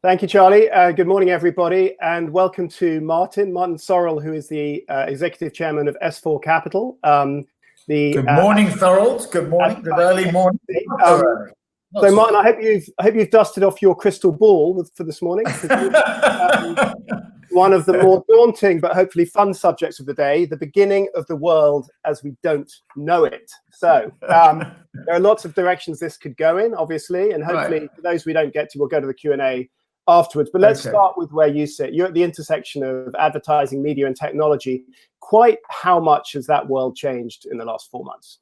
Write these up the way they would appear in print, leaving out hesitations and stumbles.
Thank you, Charlie. Good morning, everybody, and welcome to Martin Sorrell, who is the Executive Chairman of S4 Capital. Good morning, Thorold. Good morning. Good early morning. So, Martin, I hope you've dusted off your crystal ball for this morning. One of the more daunting but hopefully fun subjects of the day: the beginning of the world as we don't know it. So there are lots of directions this could go in, obviously, and hopefully for those we don't get to, we'll go to the Q&A afterwards. But let's start with where you sit. You're at the intersection of advertising, media, and technology. Quite how much has that world changed in the last 4 months?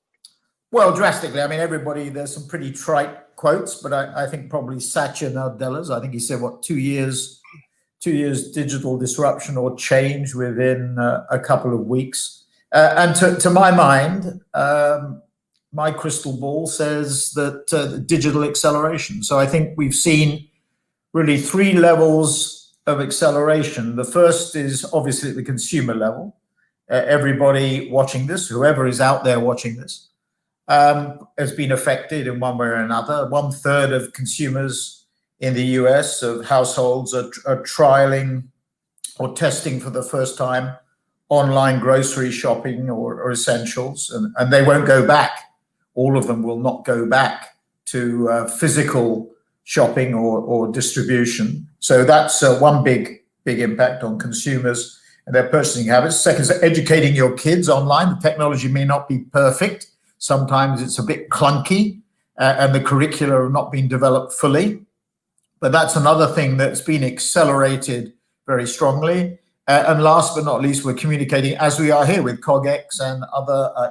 Well, drastically. I mean, there's some pretty trite quotes, but I think probably Satya Nadella's. I think he said, 2 years digital disruption or change within a couple of weeks. And to my mind, my crystal ball says that digital acceleration. So I think we've seen really 3 levels of acceleration. The first is obviously at the consumer level. Everybody watching this, whoever is out there watching this, has been affected in one way or another. 1/3 of consumers in the US of households are trialing or testing for the first time online grocery shopping or essentials, and they won't go back. All of them will not go back to physical shopping or distribution. So that's one big impact on consumers and their purchasing habits. Second is educating your kids online. The technology may not be perfect. Sometimes it's a bit clunky and the curricula are not being developed fully. But that's another thing that's been accelerated very strongly. And last but not least, we're communicating as we are here with CogX and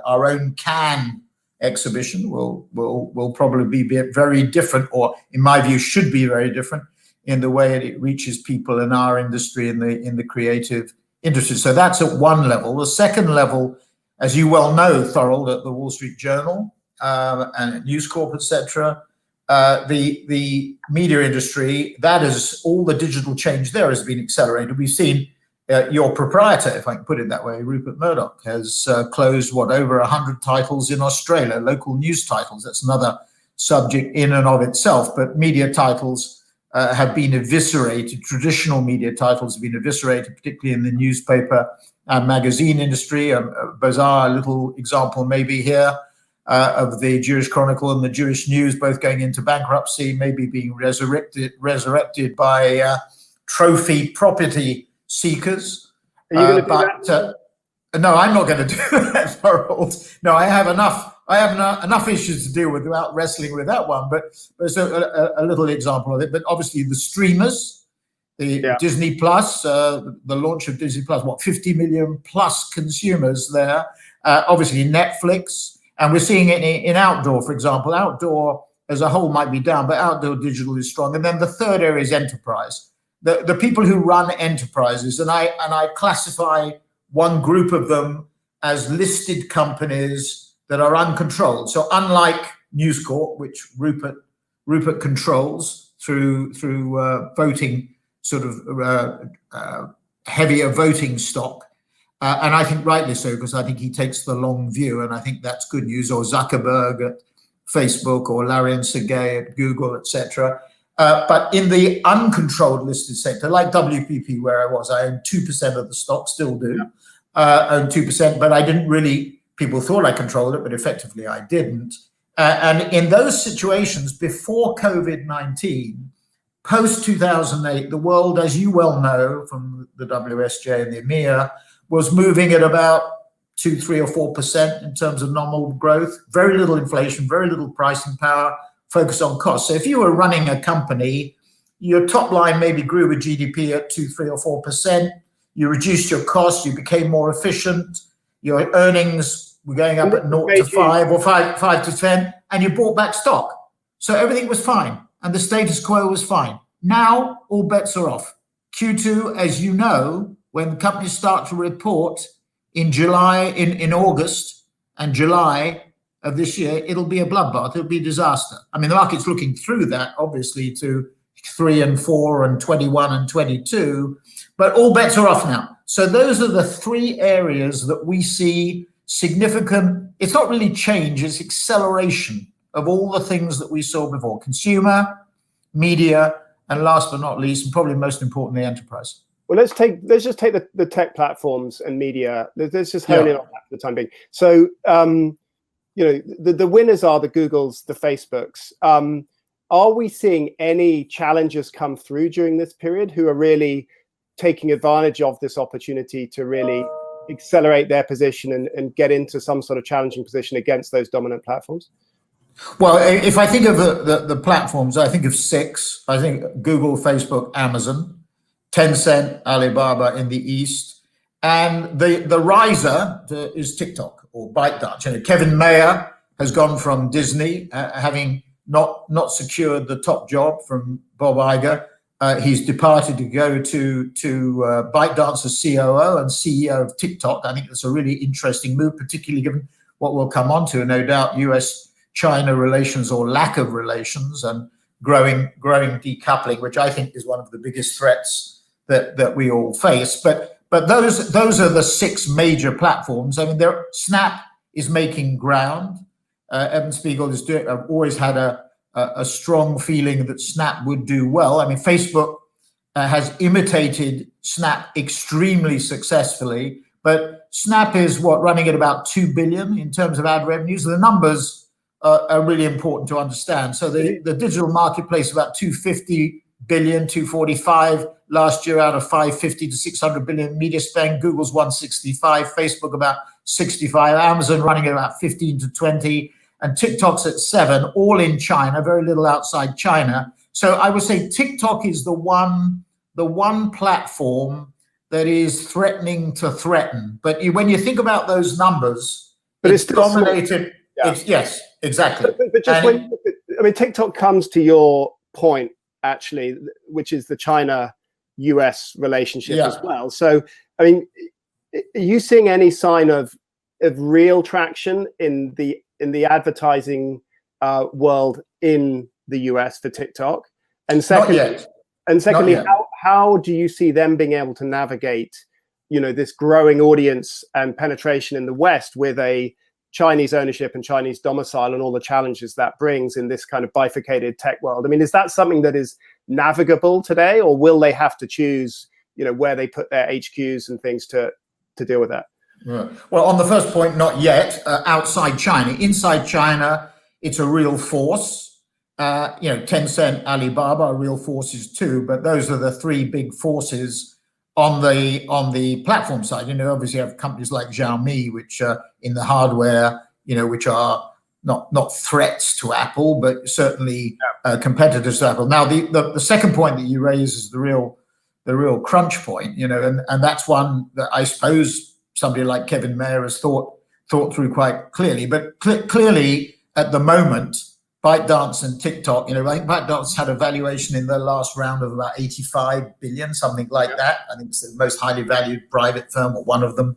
our own CAN exhibition will probably be very different, or in my view should be very different in the way it reaches people in our industry, in the creative industry. So that's at one level. The second level, as you well know, Thorold, at the Wall Street Journal and News Corp, etc., the media industry, that is all the digital change there has been accelerated. We've seen your proprietor, if I can put it that way, Rupert Murdoch, has closed over 100 titles in Australia, local news titles. That's another subject in and of itself. But media titles have been eviscerated. Traditional media titles have been eviscerated, particularly in the newspaper and magazine industry. A bizarre little example maybe here of the Jewish Chronicle and the Jewish News both going into bankruptcy, maybe being resurrected by trophy property seekers. Are you going to do that? No, I'm not going to do that, Thorold. No, I have enough issues to deal with without wrestling with that one. But there's a little example of it. But obviously the streamers, Disney Plus, the launch of Disney Plus, 50 million plus consumers there. Obviously Netflix, and we're seeing it in outdoor, for example. Outdoor as a whole might be down, but outdoor digital is strong. And then the third area is enterprise. The people who run enterprises, and I classify one group of them as listed companies that are uncontrolled. So unlike News Corp, which Rupert controls through voting, sort of heavier voting stock, and I think rightly so, because I think he takes the long view, and I think that's good news. Or Zuckerberg at Facebook, or Larry and Sergey at Google, etc. But in the uncontrolled listed sector, like WPP, where I own 2% of the stock, still do, own 2%, but I didn't really, people thought I controlled it, but effectively I didn't. And in those situations, before COVID-19, post-2008, the world, as you well know from the WSJ and the EMEA, was moving at about 2, 3 or 4% in terms of nominal growth, very little inflation, very little pricing power, focus on cost. So if you were running a company, your top line maybe grew with GDP at 2, 3 or 4%. You reduced your costs, you became more efficient. Your earnings were going up at 0 to 5 or 5 to 10, and you bought back stock. So everything was fine, and the status quo was fine. Now all bets are off. Q2, as you know, when companies start to report in August and July of this year, it'll be a bloodbath. It'll be a disaster. I mean, the market's looking through that, obviously, to 3 and 4 and 21 and 22, but all bets are off now. So those are the 3 areas that we see significant, it's not really change, it's acceleration of all the things that we saw before: consumer, media, and last but not least, and probably most importantly, enterprise. Well, let's just take the tech platforms and media. Let's just hone in on that for the time being. So, the winners are the Googles, the Facebooks. Are we seeing any challengers come through during this period who are really taking advantage of this opportunity to really accelerate their position and get into some sort of challenging position against those dominant platforms? Well, if I think of the platforms, I think of 6. I think Google, Facebook, Amazon, Tencent, Alibaba in the East, and the riser is TikTok or ByteDance. Kevin Mayer has gone from Disney, having not secured the top job from Bob Iger. He's departed to go to ByteDance as COO and CEO of TikTok. I think that's a really interesting move, particularly given what we'll come on to, no doubt, US-China relations or lack of relations and growing decoupling, which I think is one of the biggest threats that we all face. But those are the 6 major platforms. I mean, Snap is making ground. Evan Spiegel is doing. I've always had a strong feeling that Snap would do well. I mean, Facebook has imitated Snap extremely successfully, but Snap is running at about 2 billion in terms of ad revenues. The numbers are really important to understand. So the digital marketplace about 250 billion, 245 last year out of 550 to 600 billion media spend. Google's 165, Facebook about 65, Amazon running at about 15 to 20, and TikTok's at 7, all in China, very little outside China. So I would say TikTok is the one platform that is threatening to threaten. But when you think about those numbers, but it's dominated. Yeah. Yes, exactly. But just when you look at, TikTok comes to your point, actually, which is the China-US relationship as well. So, are you seeing any sign of real traction in the advertising world in the US for TikTok? And secondly, how do you see them being able to navigate, this growing audience and penetration in the West with a Chinese ownership and Chinese domicile and all the challenges that brings in this kind of bifurcated tech world? Is that something that is navigable today, or will they have to choose, where they put their HQs and things to deal with that? Yeah. Well, on the first point, not yet. Outside China, inside China, it's a real force. Tencent, Alibaba are real forces too, but those are the 3 big forces on the platform side. Obviously you have companies like Xiaomi, which in the hardware, which are not threats to Apple, but certainly competitors to Apple. Now, the second point that you raise is the real crunch point, and that's one that I suppose somebody like Kevin Mayer has thought through quite clearly. But clearly, at the moment, ByteDance and TikTok, I think ByteDance had a valuation in the last round of about 85 billion, something like that. I think it's the most highly valued private firm, or one of them,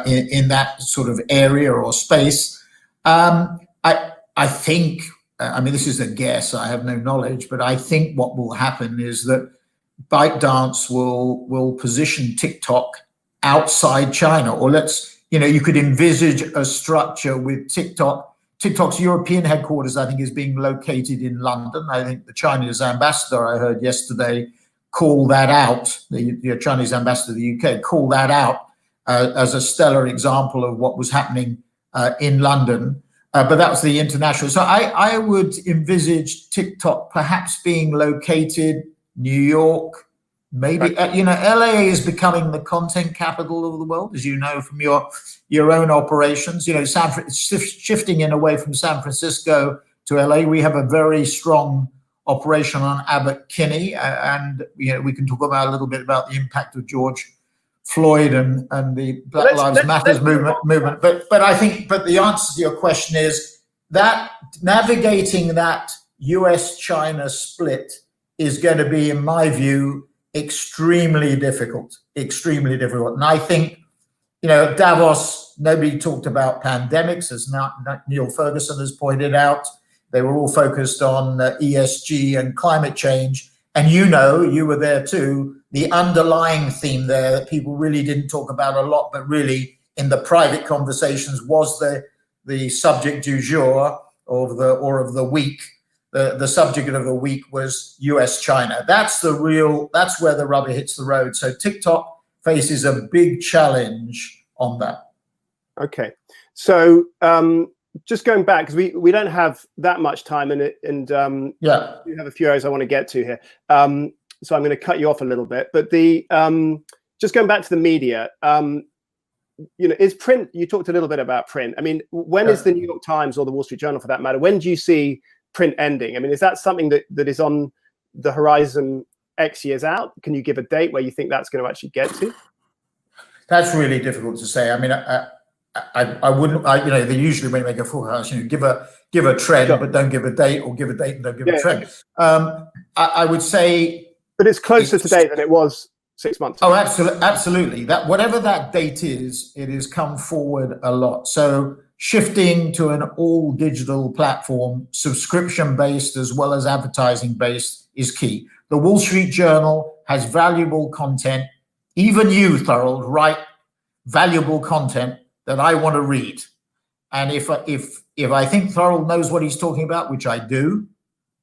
in that sort of area or space. I think, this is a guess, I have no knowledge, but I think what will happen is that ByteDance will position TikTok outside China, or you could envisage a structure with TikTok. TikTok's European headquarters, I think, is being located in London. I think the Chinese ambassador, I heard yesterday, called that out, the Chinese ambassador to the UK, called that out as a stellar example of what was happening in London. But that was the international. So I would envisage TikTok perhaps being located New York, maybe. LA is becoming the content capital of the world, as you know from your own operations. It's shifting in away from San Francisco to LA. We have a very strong operation on Abbot Kinney, and we can talk about a little bit about the impact of George Floyd and the Black Lives Matter movement. But I think the answer to your question is that navigating that US-China split is going to be, in my view, extremely difficult. And I think, Davos, nobody talked about pandemics, as Neil Ferguson has pointed out. They were all focused on ESG and climate change. And you were there too, the underlying theme there that people really didn't talk about a lot, but really in the private conversations was the subject du jour of the week, the subject of the week was US-China. That's where the rubber hits the road. So TikTok faces a big challenge on that. Okay, so just going back, because we don't have that much time, and yeah, we have a few areas I want to get to here. So I'm going to cut you off a little bit. But just going back to the media, is print? You talked a little bit about print. I mean, when is the New York Times or the Wall Street Journal, for that matter, when do you see print ending? I mean, is that something that is on the horizon X years out? Can you give a date where you think that's going to actually get to? That's really difficult to say. I mean, I wouldn't. They usually, when you make a forecast, give a trend, sure, but don't give a date, or give a date and don't give a trend. I would say, but it's closer today than it was 6 months ago. Oh, absolutely. That whatever that date is, it has come forward a lot. So shifting to an all digital platform, subscription based as well as advertising based, is key. The Wall Street Journal has valuable content. Even you, Thorold, write valuable content that I want to read. And if I think Thorold knows what he's talking about, which I do,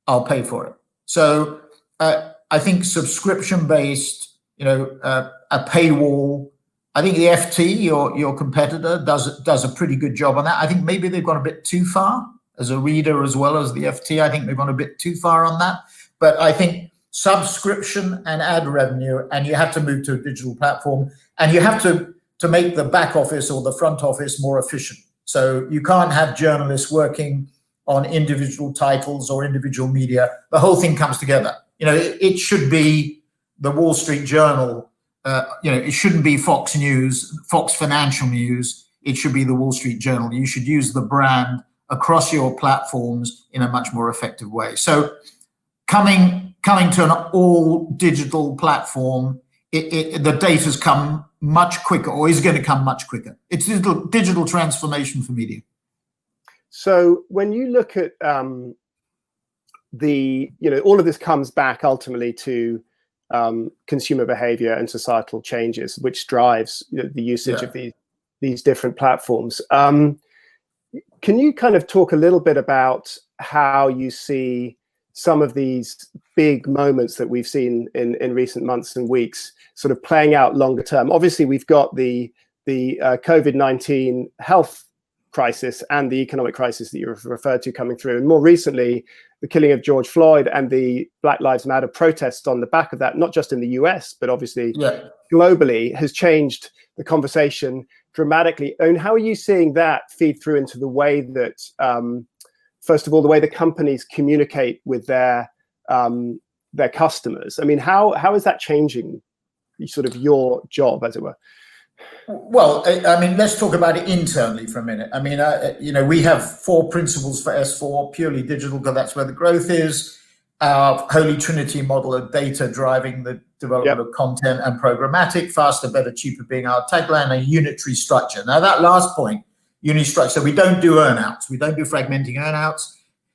I'll pay for it. So I think subscription based, a paywall. I think the FT, your competitor, does a pretty good job on that. I think maybe they've gone a bit too far as a reader as well as the FT. I think they've gone a bit too far on that. But I think subscription and ad revenue, and you have to move to a digital platform, and you have to make the back office or the front office more efficient. So you can't have journalists working on individual titles or individual media. The whole thing comes together. It should be the Wall Street Journal. It shouldn't be Fox News, Fox Financial News. It should be the Wall Street Journal. You should use the brand across your platforms in a much more effective way. So coming to an all digital platform, the data's come much quicker, or is going to come much quicker. It's digital transformation for media. So when you look at all of this comes back ultimately to consumer behavior and societal changes, which drives the usage of these different platforms. Can you kind of talk a little bit about how you see some of these big moments that we've seen in recent months and weeks sort of playing out longer term? Obviously, we've got the COVID-19 health crisis and the economic crisis that you referred to coming through. And more recently, the killing of George Floyd and the Black Lives Matter protests on the back of that, not just in the US, but obviously globally, has changed the conversation dramatically. And how are you seeing that feed through into the way that, first of all, the way the companies communicate with their customers? I mean, how is that changing sort of your job, as it were? Well, I mean, let's talk about it internally for a minute. I mean, we have 4 principles for S4, purely digital, because that's where the growth is. Our Holy Trinity model of data driving the development of content, and programmatic, faster, better, cheaper being our tagline, a unitary structure. Now, that last point, unitary structure, we don't do earnouts. We don't do fragmenting earnouts.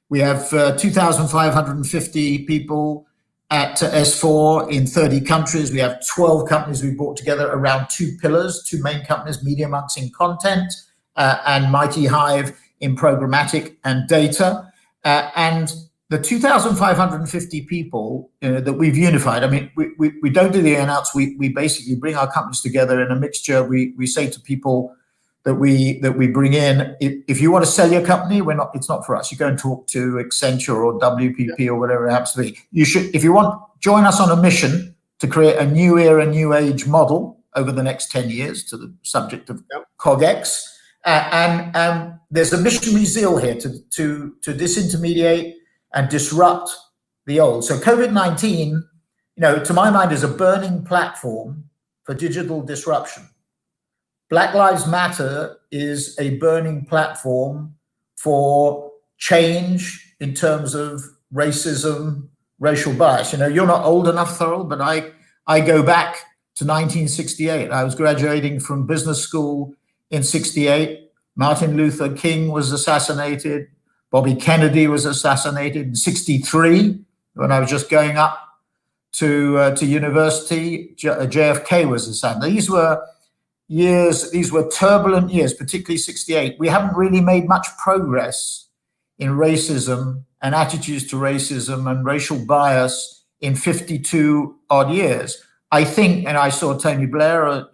We have 2,550 people at S4 in 30 countries. We have 12 companies we brought together around 2 pillars, 2 main companies, MediaMonks in content and Mighty Hive in programmatic and data. And the 2,550 people that we've unified, I mean, we don't do the earnouts. We basically bring our companies together in a mixture. We say to people that we bring in, if you want to sell your company, it's not for us. You go and talk to Accenture or WPP or whatever it happens to be. You should, if you want, join us on a mission to create a new era, new age model over the next 10 years, to the subject of CogX. And there's a missionary zeal here to disintermediate and disrupt the old. So COVID-19, to my mind, is a burning platform for digital disruption. Black Lives Matter is a burning platform for change in terms of racism, racial bias. You're not old enough, Thorold, but I go back to 1968. I was graduating from business school in 68. Martin Luther King was assassinated. Bobby Kennedy was assassinated in 63 when I was just going up to university. JFK was assassinated. These were turbulent years, particularly 68. We haven't really made much progress in racism and attitudes to racism and racial bias in 52 odd years. I think, and I saw Tony Blair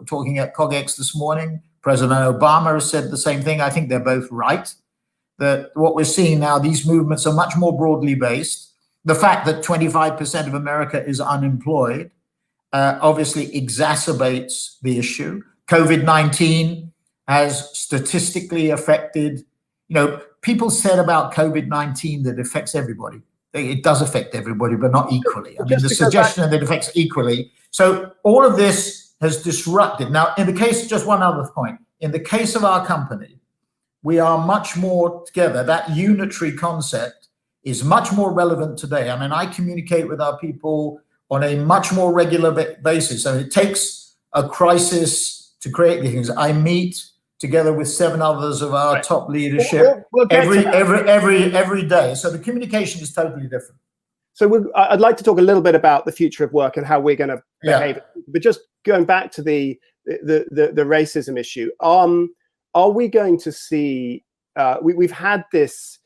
talking at CogX this morning, President Obama has said the same thing. I think they're both right, that what we're seeing now, these movements are much more broadly based. The fact that 25% of America is unemployed obviously exacerbates the issue. COVID-19 has statistically affected, people said about COVID-19 that it affects everybody. It does affect everybody, but not equally. I mean, the suggestion that it affects equally. So all of this has disrupted. Now, in the case, just one other point, in the case of our company, we are much more together. That unitary concept is much more relevant today. I mean, I communicate with our people on a much more regular basis. So it takes a crisis to create these things. I meet together with 7 others of our top leadership every day. So the communication is totally different. So I'd like to talk a little bit about the future of work and how we're going to behave. But just going back to the racism issue, are we going to see? We've had this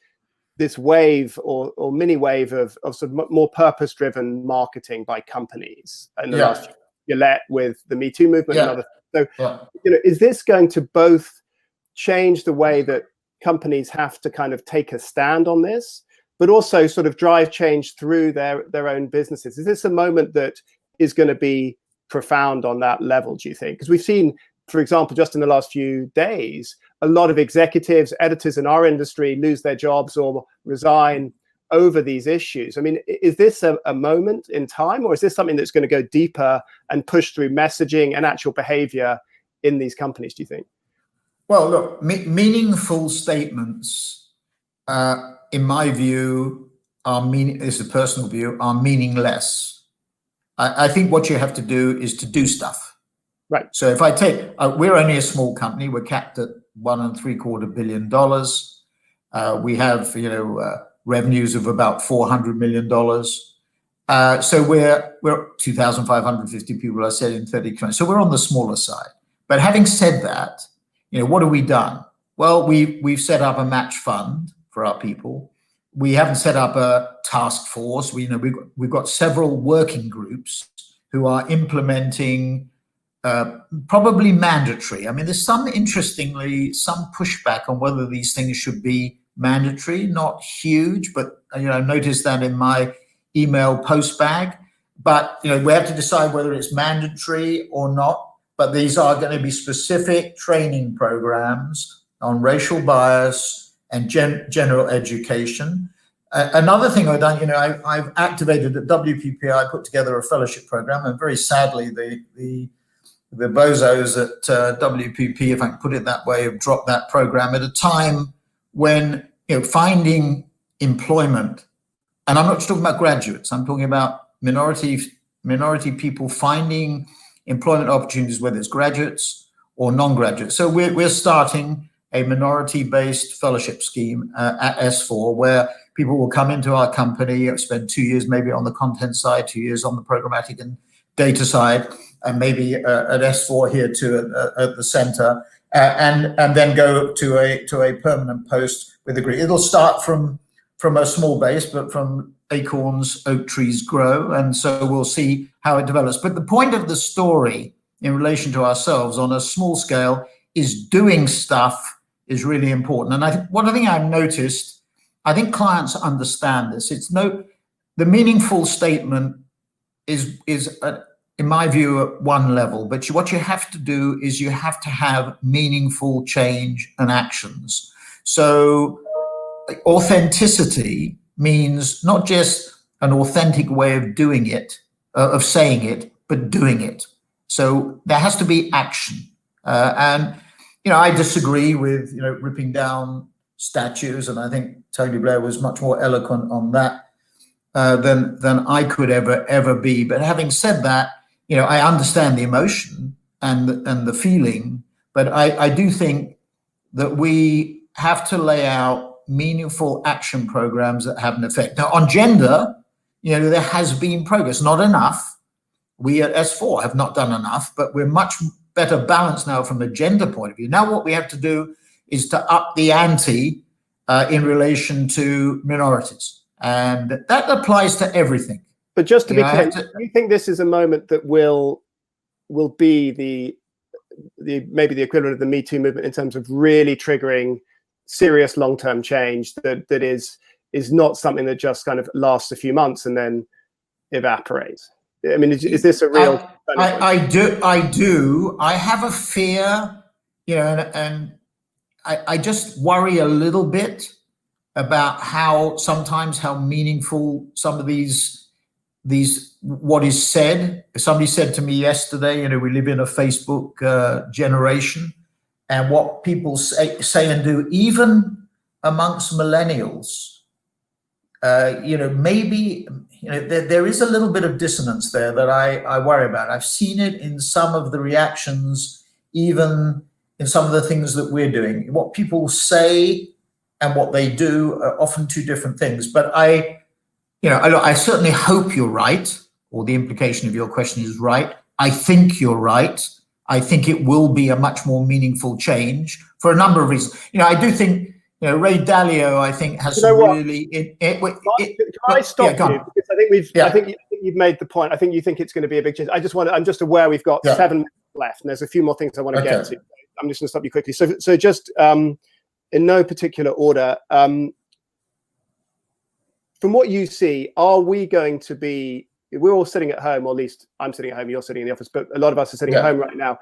wave or mini wave of sort of more purpose-driven marketing by companies in the last year. Gillette with the Me Too movement and other. So, is this going to both change the way that companies have to kind of take a stand on this, but also sort of drive change through their own businesses? Is this a moment that is going to be profound on that level, do you think? Because we've seen, for example, just in the last few days, a lot of executives, editors in our industry lose their jobs or resign over these issues. I mean, is this a moment in time, or is this something that's going to go deeper and push through messaging and actual behavior in these companies, do you think? Well, look, meaningful statements, in my view, this is a personal view, are meaningless. I think what you have to do is to do stuff. Right. So if I take, we're only a small company. We're capped at $1.75 billion. We have, revenues of about $400 million. So we're 2,550 people, I said, in 30 countries. So we're on the smaller side. But having said that, what have we done? Well, we've set up a match fund for our people. We haven't set up a task force. We've got several working groups who are implementing probably mandatory. I mean, there's interestingly, some pushback on whether these things should be mandatory, not huge, but notice that in my email post bag. But we have to decide whether it's mandatory or not. But these are going to be specific training programs on racial bias and general education. Another thing I've done, I've activated at WPP. I put together a fellowship program, and very sadly, the bozos at WPP, if I can put it that way, have dropped that program at a time when finding employment, and I'm not just talking about graduates, I'm talking about minority people finding employment opportunities, whether it's graduates or non-graduates. So we're starting a minority-based fellowship scheme at S4, where people will come into our company, spend 2 years maybe on the content side, 2 years on the programmatic and data side, and maybe at S4 here too at the center. And then go to a permanent post with a degree. It'll start from a small base, but from acorns, oak trees grow, and so we'll see how it develops. But the point of the story in relation to ourselves on a small scale is doing stuff is really important. And one thing I've noticed, I think clients understand this. The meaningful statement is in my view, at one level, but what you have to do is you have to have meaningful change and actions. So authenticity means not just an authentic way of doing it, of saying it, but doing it. So there has to be action. And I disagree with ripping down statues, and I think Tony Blair was much more eloquent on that than I could ever be. But having said that, I understand the emotion and the feeling, but I do think that we have to lay out meaningful action programs that have an effect. Now, on gender, there has been progress, not enough. We at S4 have not done enough, but we're much better balanced now from a gender point of view. Now, what we have to do is to up the ante in relation to minorities. And that applies to everything. But just to be clear, do you think this is a moment that will be maybe the equivalent of the Me Too movement in terms of really triggering serious long-term change that is not something that just kind of lasts a few months and then evaporates? I mean, is this a real? I do. I have a fear, and I just worry a little bit about how meaningful some of these what is said. Somebody said to me yesterday, we live in a Facebook generation, and what people say and do, even amongst millennials, maybe there is a little bit of dissonance there that I worry about. I've seen it in some of the reactions, even in some of the things that we're doing. What people say and what they do are often two different things. But I certainly hope you're right, or the implication of your question is right. I think you're right. I think it will be a much more meaningful change for a number of reasons. I do think, Ray Dalio, I think, has really. Can I stop you? Because I think you've made the point. I think you think it's going to be a big change. I'm just aware we've got 7 minutes left, and there's a few more things I want to get to. I'm just going to stop you quickly. So just in no particular order. From what you see, are we going to be? We're all sitting at home, or at least I'm sitting at home. You're sitting in the office, but a lot of us are sitting at home right now.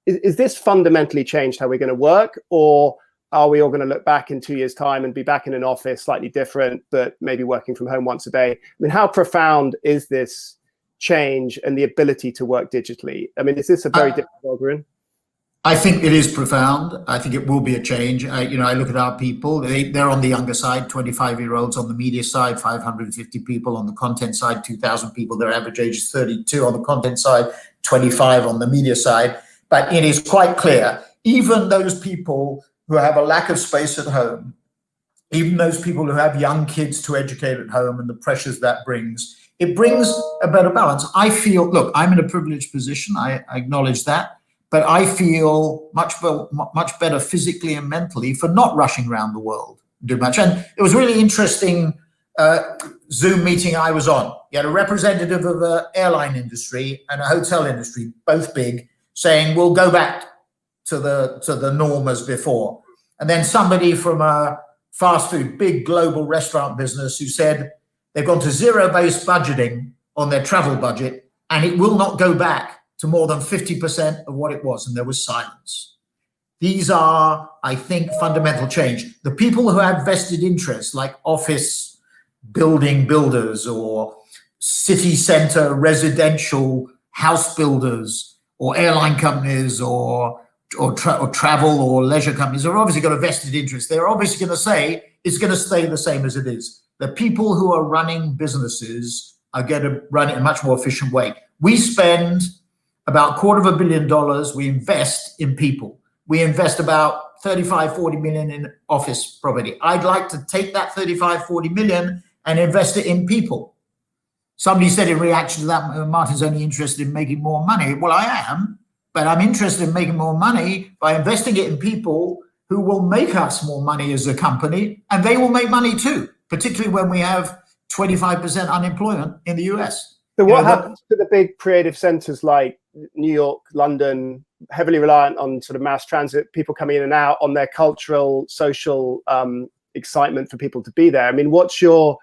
Is this fundamentally changed how we're going to work, or are we all going to look back in 2 years' time and be back in an office slightly different, but maybe working from home once a day? I mean, how profound is this change and the ability to work digitally? I mean, is this a very different world we're in? I think it is profound. I think it will be a change. I look at our people. They're on the younger side, 25-year-olds on the media side, 550 people on the content side, 2,000 people. Their average age is 32 on the content side, 25 on the media side. But it is quite clear, even those people who have a lack of space at home, even those people who have young kids to educate at home and the pressures that brings, it brings a better balance. I feel, look, I'm in a privileged position. I acknowledge that. But I feel much better physically and mentally for not rushing around the world too much. And it was really interesting Zoom meeting I was on. You had a representative of the airline industry and a hotel industry, both big, saying we'll go back to the norm as before. And then somebody from a fast food, big global restaurant business who said they've gone to zero-based budgeting on their travel budget and it will not go back to more than 50% of what it was, and there was silence. These are, I think, fundamental change. The people who have vested interests, like office building builders or city center residential house builders or airline companies or travel or leisure companies, are obviously got a vested interest. They're obviously going to say it's going to stay the same as it is. The people who are running businesses are going to run it in a much more efficient way. We spend about $250 million we invest in people. We invest about 35-40 million in office property. I'd like to take that 35-40 million and invest it in people. Somebody said in reaction to that, Martin's only interested in making more money. Well, I am, but I'm interested in making more money by investing it in people who will make us more money as a company, and they will make money too, particularly when we have 25% unemployment in the US. So what happens to the big creative centers like New York, London, heavily reliant on sort of mass transit, people coming in and out, on their cultural, social excitement for people to be there? I mean, what's your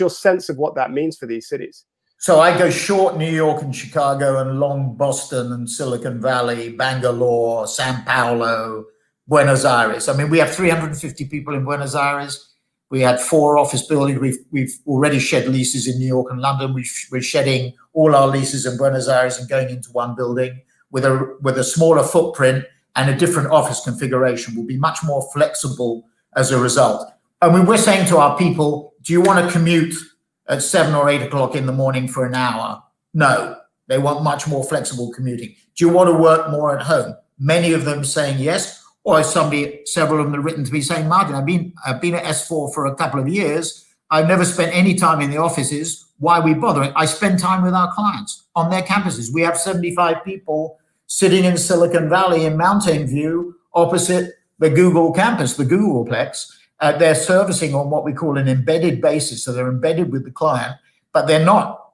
sense of what that means for these cities? So I go short New York and Chicago and long Boston and Silicon Valley, Bangalore, Sao Paulo, Buenos Aires. I mean, we have 350 people in Buenos Aires. We had 4 office buildings. We've already shed leases in New York and London. We're shedding all our leases in Buenos Aires and going into one building with a smaller footprint and a different office configuration. We'll be much more flexible as a result. And we're saying to our people, do you want to commute at 7 or 8 o'clock in the morning for an hour? No, they want much more flexible commuting. Do you want to work more at home? Many of them saying yes. Or several of them have written to me saying, Martin, I've been at S4 for a couple of years. I've never spent any time in the offices. Why are we bothering? I spend time with our clients on their campuses. We have 75 people sitting in Silicon Valley in Mountain View opposite the Google campus, the Googleplex. they're servicing on what we call an embedded basis. So they're embedded with the client, but they're not,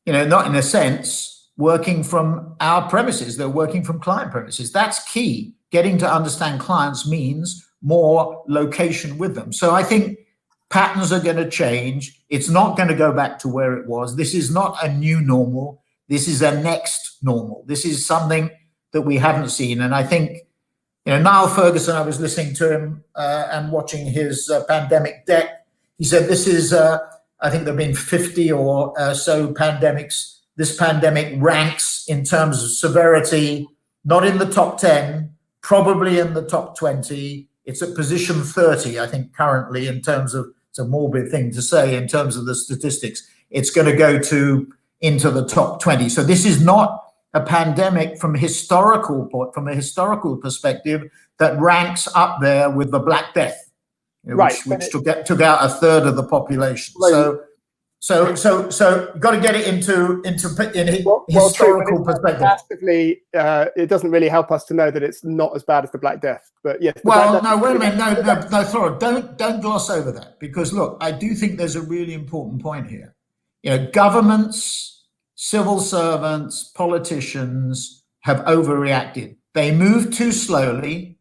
not in a sense working from our premises. They're working from client premises. That's key. Getting to understand clients means more location with them. So I think patterns are going to change. It's not going to go back to where it was. This is not a new normal. This is a next normal. This is something that we haven't seen. And I think, Niall Ferguson, I was listening to him and watching his pandemic deck. He said this is, I think there have been 50 or so pandemics. This pandemic ranks in terms of severity, not in the top 10, probably in the top 20. It's at position 30, I think, currently, in terms of, it's a morbid thing to say, in terms of the statistics. It's going to go into the top 20. So this is not a pandemic from a historical perspective that ranks up there with the Black Death, which took out a third of the population. Right. So you've got to get it into historical perspective. Massively, it doesn't really help us to know that it's not as bad as the Black Death. But yes. Well, no, wait a minute. No, Thorold, don't gloss over that, because look, I do think there's a really important point here. Governments, civil servants, politicians have overreacted. They move too slowly.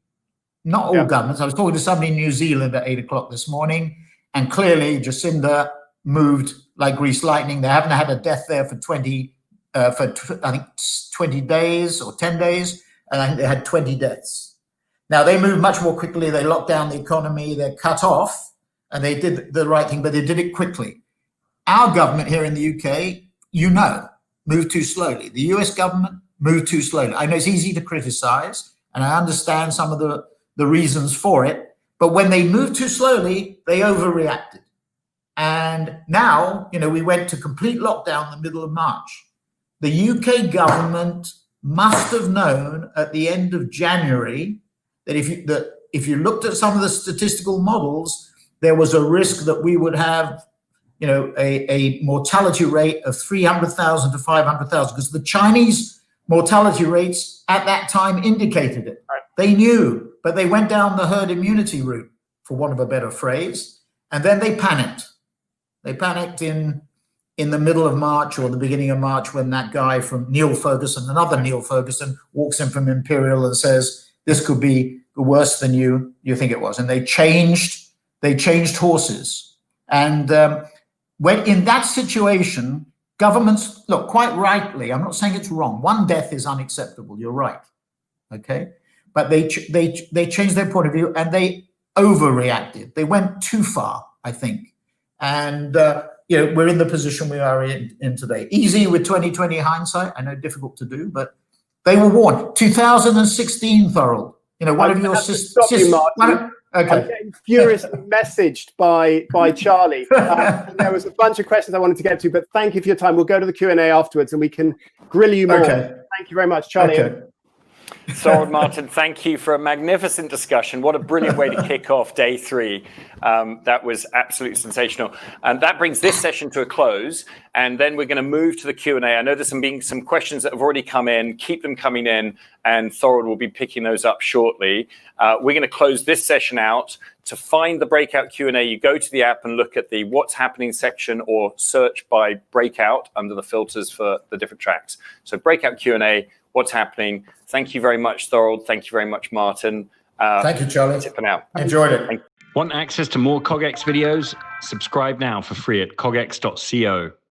Not all governments. I was talking to somebody in New Zealand at 8 o'clock this morning, and clearly Jacinda moved like greased lightning. They haven't had a death there for 20 days or 10 days, and I think they had 20 deaths. Now, they moved much more quickly. They locked down the economy. They're cut off, and they did the right thing, but they did it quickly. Our government here in the UK, moved too slowly. The US government moved too slowly. I know it's easy to criticize, and I understand some of the reasons for it, but when they moved too slowly, they overreacted. And now, we went to complete lockdown in the middle of March. The UK government must have known at the end of January that if you looked at some of the statistical models, there was a risk that we would have a mortality rate of 300,000 to 500,000, because the Chinese mortality rates at that time indicated it. Right. They knew, but they went down the herd immunity route, for want of a better phrase, and then they panicked. They panicked in the middle of March or the beginning of March, when that guy from another Neil Ferguson, walks in from Imperial and says, this could be worse than you think it was. And they changed horses. And when in that situation, governments, look, quite rightly, I'm not saying it's wrong. One death is unacceptable. You're right. Okay. But they changed their point of view, and they overreacted. They went too far, I think. And, we're in the position we are in today. Easy with 2020 hindsight. I know, difficult to do, but they were warned. 2016, Thorold. One of your sisters. Okay. I'm getting furiously messaged by Charlie. There was a bunch of questions I wanted to get to, but thank you for your time. We'll go to the Q&A afterwards, and we can grill you more. Okay. Thank you very much, Charlie. Okay. Sorrell, Martin, thank you for a magnificent discussion. What a brilliant way to kick off day 3. That was absolutely sensational. And that brings this session to a close. And then we're going to move to the Q&A. I know there's some questions that have already come in. Keep them coming in, and Thorold will be picking those up shortly. We're going to close this session out. To find the breakout Q&A, you go to the app and look at the What's Happening section, or search by breakout under the filters for the different tracks. So breakout Q&A, What's Happening. Thank you very much, Thorold. Thank you very much, Martin. Thank you, Charlie. That's it for now. Enjoyed it. Want access to more CogX videos? Subscribe now for free at cogx.co.